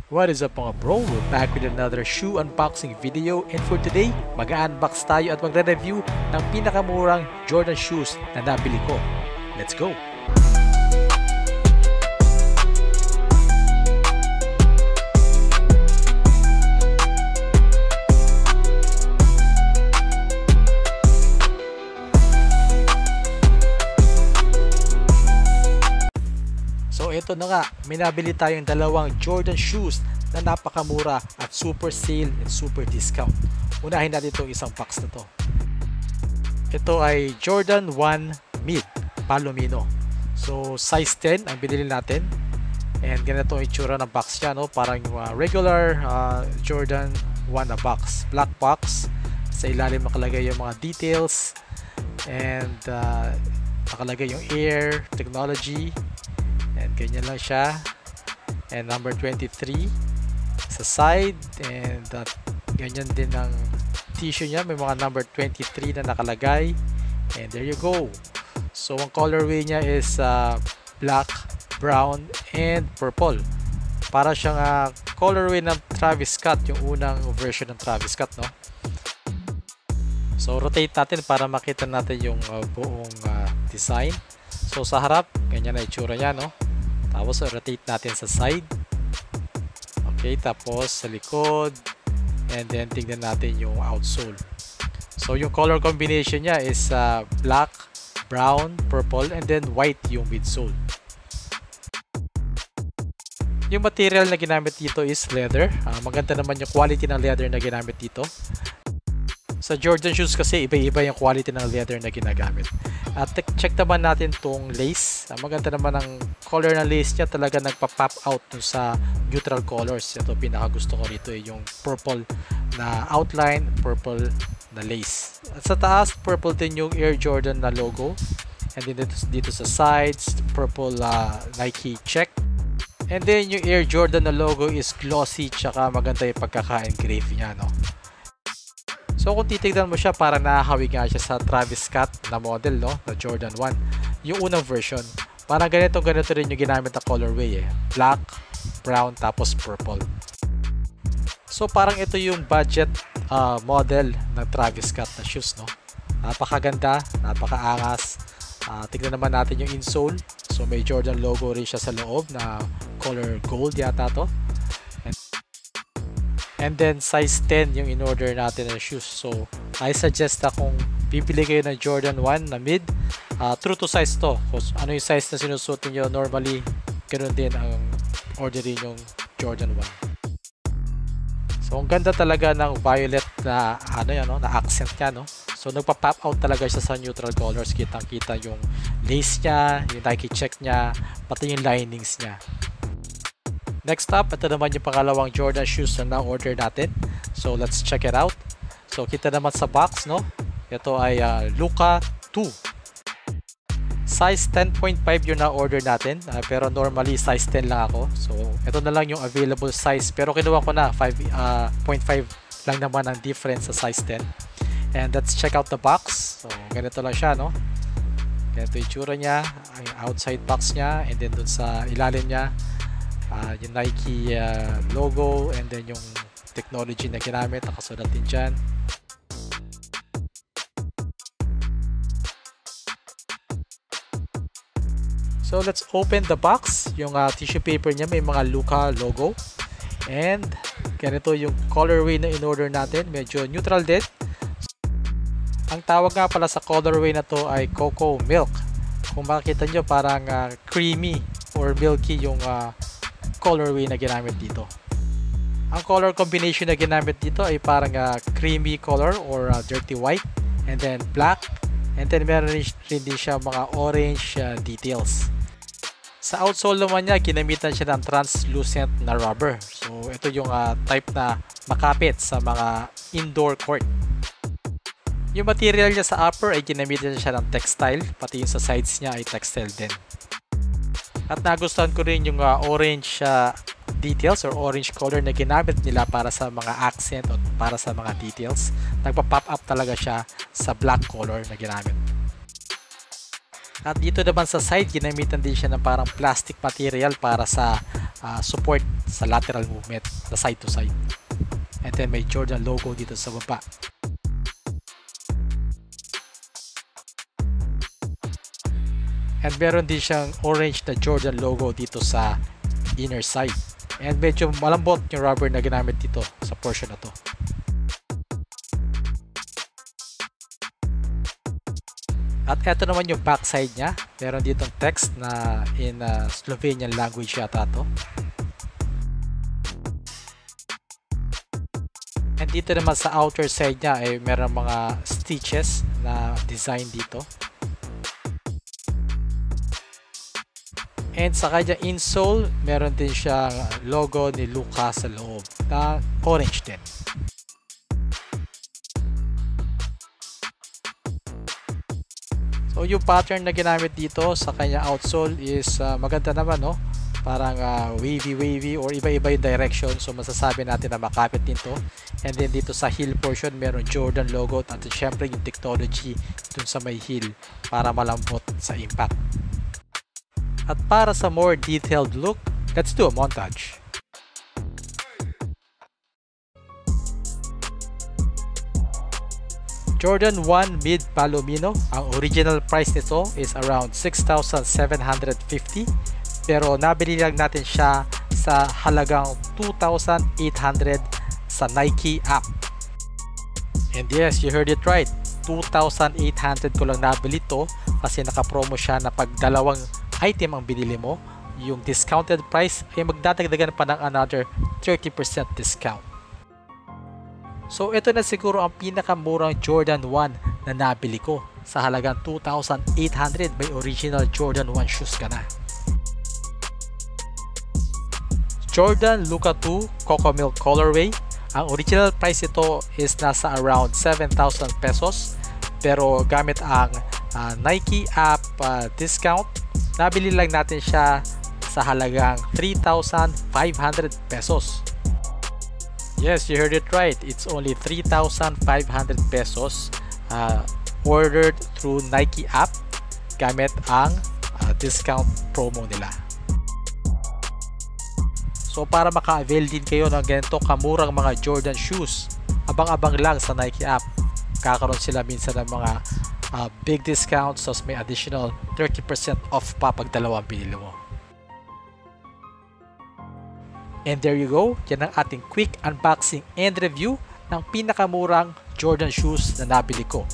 What is up mga bro? We're back with another shoe unboxing video, and for today, mag-unbox tayo at magre-review ng pinakamurang Jordan shoes na nabili ko. Let's go! So ito na nga, may nabili tayong dalawang Jordan shoes na napakamura at super sale and super discount. Unahin natin itong isang box na to. Ito ay Jordan 1 Mid Palomino. So size 10 ang binili natin. And ganito ang itsura ng box niya, no? Parang yung regular Jordan 1 na box. Black box. Sa ilalim nakalagay yung mga details. And nakalagay yung Air Technology. And ganyan lang siya. And number 23 sa side. And ganyan din ang tissue niya. May mga number 23 na nakalagay. And there you go. So ang colorway niya is black, brown, and purple. Para siyang colorway ng Travis Scott. Yung unang version ng Travis Scott, no? So rotate natin para makita natin yung buong design. So sa harap, ganyan na itsura niya, no? Tapos rotate natin sa side. Okay, tapos sa likod. And then tingnan natin yung outsole. So yung color combination niya is black, brown, purple, and then white yung midsole. Yung material na ginamit dito is leather. Maganda naman yung quality ng leather na ginamit dito. Sa Jordan shoes kasi iba-iba yung quality ng leather na ginagamit. At check naman natin tong lace. Maganda naman ang color ng lace niya, talaga nagpa-pop out dun sa neutral colors. Ito pinaka gusto ko rito yung purple na outline, purple na lace. At sa taas, purple din yung Air Jordan na logo. And then dito sa sides, purple Nike check. And then yung Air Jordan na logo is glossy, tsaka maganda yung pagkaka-engrave niya, no? So kung titignan mo siya, para nakahawig nga siya sa Travis Scott na model, no? Na Jordan 1. Yung unang version. Parang ganito rin yung ginamit na colorway eh. Black, brown, tapos purple. So parang ito yung budget model ng Travis Scott na shoes, no? Napakaganda, napakaangas. Tignan naman natin yung insole. So may Jordan logo rin siya sa loob na color gold yata to. And then size 10 yung in-order natin ng shoes. So I suggest na kung bibili kayo ng Jordan 1 na mid, true to size to. Kung ano yung size na sinusuot niyo normally, ganoon din ang orderin yung Jordan 1. So ang ganda talaga ng violet na na accent niya, no? So nagpa-pop out talaga siya sa neutral colors. Kitang-kita yung lace niya, yung Nike check niya, pati yung linings niya. Next up, ito naman yung pangalawang Jordan shoes na na-order natin. So let's check it out. So kita naman sa box, no? Ito ay Luka 2. Size 10.5 yung na-order natin. Pero normally size 10 lang ako. So ito na lang yung available size. Pero kinuha ko na 5.5 lang naman ang difference sa size 10. And let's check out the box. So ganito lang siya, no? Ganito yung tsura niya. Ang outside box niya. And then dun sa ilalim niya, yung Nike logo, and then yung technology na ginamit, nakasulat din dyan. So let's open the box. Yung tissue paper niya may mga Luka logo, and ganito yung colorway na in-order natin, medyo neutral din. Ang tawag nga pala sa colorway na to ay Cocoa Milk. Kung makikita nyo, parang creamy or milky yung colorway na ginamit dito. Ang color combination na ginamit dito ay parang creamy color or dirty white, and then black, and then meron rin din siya mga orange details. Sa outsole naman niya, ginamitan siya ng translucent na rubber. So ito yung type na makapit sa mga indoor court. Yung material niya sa upper ay ginamitan siya ng textile, pati yung sa sides niya ay textile din. At nagustuhan ko rin yung orange details or orange color na ginamit nila para sa mga accent o para sa mga details. Nagpa-pop up talaga siya sa black color na ginamit. At dito naman sa side, ginamitan din siya ng parang plastic material para sa support sa lateral movement, sa side to side. And then may Jordan logo dito sa baba. And meron din siyang orange na Jordan logo dito sa inner side. And medyo malambot yung rubber na ginamit dito sa portion na to. At eto naman yung backside niya. Meron ditong text na in Slovenian language yata to. And dito naman sa outer side niya ay meron mga stitches na design dito. And sa kanya insole, meron din siyang logo ni Luka sa loob na orange din. So yung pattern na ginamit dito sa kanya outsole is maganda naman, no? Parang wavy or iba-iba yung direction. So masasabi natin na makapit din to. And then dito sa heel portion, meron Jordan logo at syempre yung technology dun sa may heel para malambot sa impact. At para sa more detailed look, let's do a montage. Jordan 1 Mid Palomino, ang original price nito is around 6,750 pero nabili lang natin siya sa halagang 2,800 sa Nike app. And yes, you heard it right, 2,800 ko lang nabili to kasi naka-promo siya na pag dalawang item ang binili mo, yung discounted price ay magdadagdagan pa ng another 30% discount. So ito na siguro ang pinakamurang Jordan 1 na nabili ko sa halagang 2,800. May original Jordan 1 shoes ka na. Jordan Luka 2 Cocomilk Colorway. Ang original price ito is nasa around 7,000 pesos pero gamit ang Nike app discount, nabili lang natin siya sa halagang 3,500 pesos. Yes, you heard it right. It's only 3,500 pesos ordered through Nike app gamit ang discount promo nila. So para maka-avail din kayo ng ganito kamurang mga Jordan shoes, abang-abang lang sa Nike app. Kakaroon sila minsan ng mga big discounts, so may additional 30% off pa pag dalawang pinili mo. And there you go, yan ang ating quick unboxing and review ng pinakamurang Jordan shoes na nabili ko.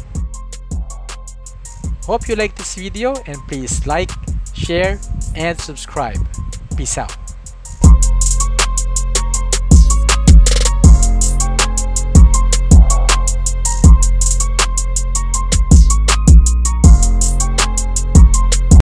Hope you like this video and please like, share, and subscribe. Peace out.